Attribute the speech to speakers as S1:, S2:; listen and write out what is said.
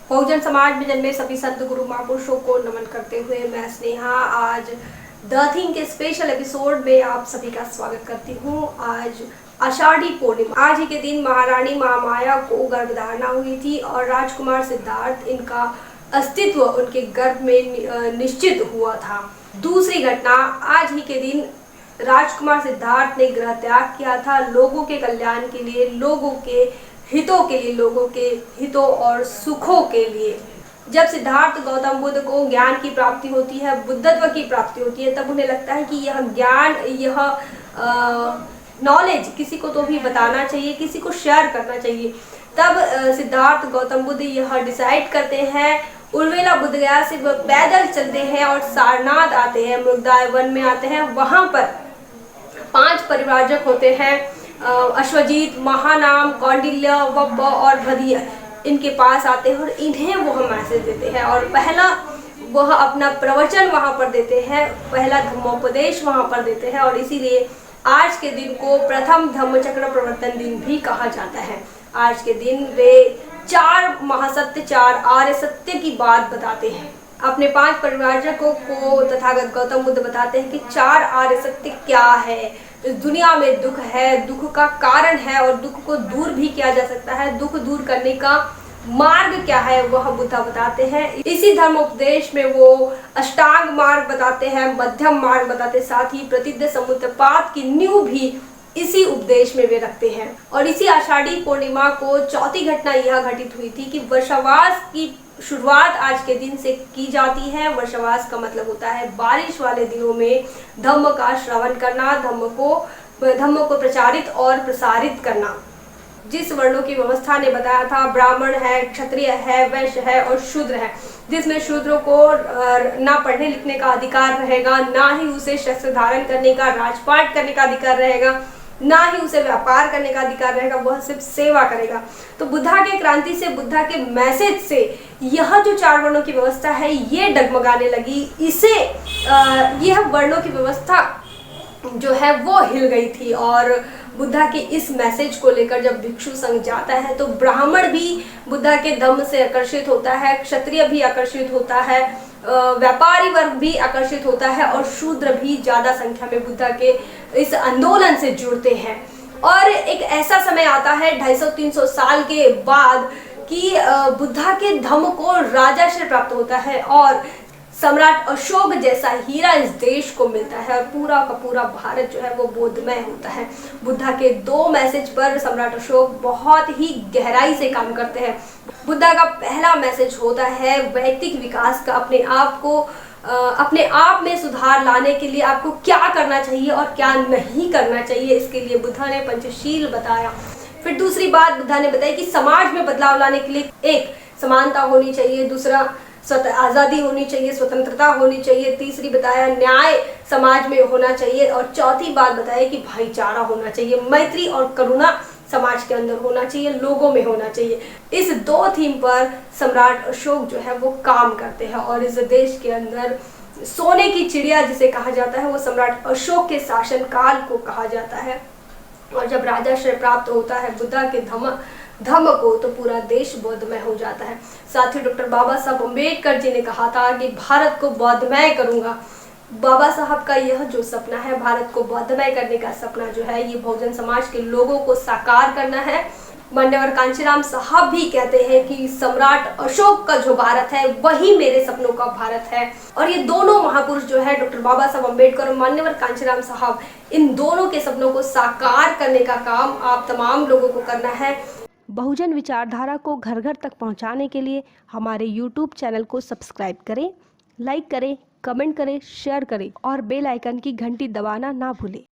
S1: बहुजन समाज में जन्मे सभी संत गुरु महापुरुषों को नमन करते हुए मैं स्नेहा आज द थिंग के स्पेशल एपिसोड में आप सभी का स्वागत करती हूँ। आज आषाढ़ी पूर्णिमा, आज ही के दिन महारानी महामाया को गर्भधारणा हुई थी और राजकुमार सिद्धार्थ इनका अस्तित्व उनके गर्भ में निश्चित हुआ था। दूसरी घटना, आज ही के दिन राजकुमार सिद्धार्थ ने गृह त्याग किया था लोगों के कल्याण के लिए, लोगों के हितों के लिए, लोगों के हितों और सुखों के लिए। जब सिद्धार्थ गौतम बुद्ध को ज्ञान की प्राप्ति होती है, बुद्धत्व की प्राप्ति होती है, तब उन्हें लगता है कि यह ज्ञान, यह नॉलेज किसी को तो भी बताना चाहिए, किसी को शेयर करना चाहिए। तब सिद्धार्थ गौतम बुद्ध यह डिसाइड करते हैं, उर्वेला बुद्ध गया से वह पैदल चलते हैं और सारनाथ आते हैं, मृगदाय वन में आते हैं। वहां पर 5 परिव्राजक होते हैं, अश्वजीत, महानाम, कौंडिल्य, वब्ब और भदीय इनके पास आते हैं और इन्हें वह मैसेज देते हैं और पहला वह अपना प्रवचन वहां पर देते हैं, पहला धम्मोपदेश वहां पर देते हैं और इसीलिए आज के दिन को प्रथम धम्मचक्र प्रवर्तन दिन भी कहा जाता है। आज के दिन वे 4 महासत्य, 4 आर्य सत्य की बात बताते हैं। अपने 5 परिव्राजकों को तथागत गौतम बुद्ध बताते हैं कि 4 आर्य सत्य क्या है। इस दुनिया में दुख है, दुख का कारण है और दुख को दूर भी किया जा सकता है। दुख दूर करने का मार्ग क्या है वह बुद्ध बताते हैं। इसी धर्म उपदेश में वो अष्टांग मार्ग बताते हैं, मध्यम मार्ग बताते, साथ ही प्रतिद्य समुत्पात की नींव भी इसी उपदेश में वे रखते हैं। और इसी आषाढ़ी पूर्णिमा को चौथी घटना यह घटित हुई थी कि वर्षावास की शुरुआत आज के दिन से की जाती है। वर्षावास का मतलब होता है बारिश वाले दिनों में धम्म का श्रवण करना, धम्म को प्रचारित और प्रसारित करना। जिस वर्णों की व्यवस्था ने बताया था, ब्राह्मण है, क्षत्रिय है, वैश्य है और शूद्र है, जिसमें शूद्रों को ना पढ़ने लिखने का अधिकार रहेगा, ना ही उसे शस्त्र धारण करने का, राजपाट करने का अधिकार रहेगा, ना ही उसे व्यापार करने का अधिकार रहेगा, वह सिर्फ सेवा करेगा। तो बुद्धा के क्रांति से, बुद्धा के मैसेज से यह जो 4 वर्णों की व्यवस्था है ये डगमगाने लगी। इसे यह वर्णों की व्यवस्था जो है वो हिल गई थी और बुद्धा के इस मैसेज को लेकर जब भिक्षु संघ जाता है तो ब्राह्मण भी बुद्धा के धम्म से आकर्षित होता है, क्षत्रिय भी आकर्षित होता है, व्यापारी वर्ग भी आकर्षित होता है और शूद्र भी ज्यादा संख्या में बुद्धा के इस आंदोलन से जुड़ते हैं। और एक ऐसा समय आता है 250-300 साल के बाद कि बुद्धा के धम्म को राजाश्रय प्राप्त होता है और सम्राट अशोक जैसा हीरा इस देश को मिलता है और पूरा का पूरा भारत जो है वो बोधमय होता है। बुद्धा के 2 मैसेज पर सम्राट अशोक बहुत ही गहराई से काम करते हैं। बुद्धा का पहला मैसेज होता है वैयक्तिक विकास का, अपने आप में सुधार लाने के लिए आपको क्या करना चाहिए और क्या नहीं करना चाहिए। इसके लिए बुद्धा ने पंचशील बताया। फिर दूसरी बात बुद्धा ने बताई कि समाज में बदलाव लाने के लिए एक समानता होनी चाहिए, दूसरा आज़ादी होनी चाहिए, स्वतंत्रता होनी चाहिए, तीसरी बताया न्याय समाज में होना चाहिए और चौथी बात बताया कि भाईचारा होना चाहिए, मैत्री और करुणा समाज के अंदर होना चाहिए, लोगों में होना चाहिए। इस 2 थीम पर सम्राट अशोक जो है वो काम करते हैं और इस देश के अंदर सोने की चिड़िया जिसे कहा जाता है वो सम्राट अशोक के शासन काल को कहा जाता है। और जब राजाश्रय प्राप्त होता है बुद्धा के धम्म को तो पूरा देश बौद्धमय हो जाता है। साथ ही डॉक्टर बाबा साहब अम्बेडकर जी ने कहा था कि भारत को बौद्धमय करूंगा। बाबा साहब का यह जो सपना है, भारत को बौद्धमय करने का सपना जो है, ये बहुजन समाज के लोगों को साकार करना है। मान्यवर कांशीराम साहब भी कहते हैं कि सम्राट अशोक का जो भारत है वही मेरे सपनों का भारत है। और ये दोनों महापुरुष जो है डॉक्टर बाबा साहब अम्बेडकर और मान्यवर कांशीराम साहब, इन दोनों के सपनों को साकार करने का काम आप तमाम लोगों को करना है।
S2: बहुजन विचारधारा को घर घर तक पहुंचाने के लिए हमारे YouTube चैनल को सब्सक्राइब करें, लाइक करें, कमेंट करें, शेयर करें और बेल आइकन की घंटी दबाना ना भूलें।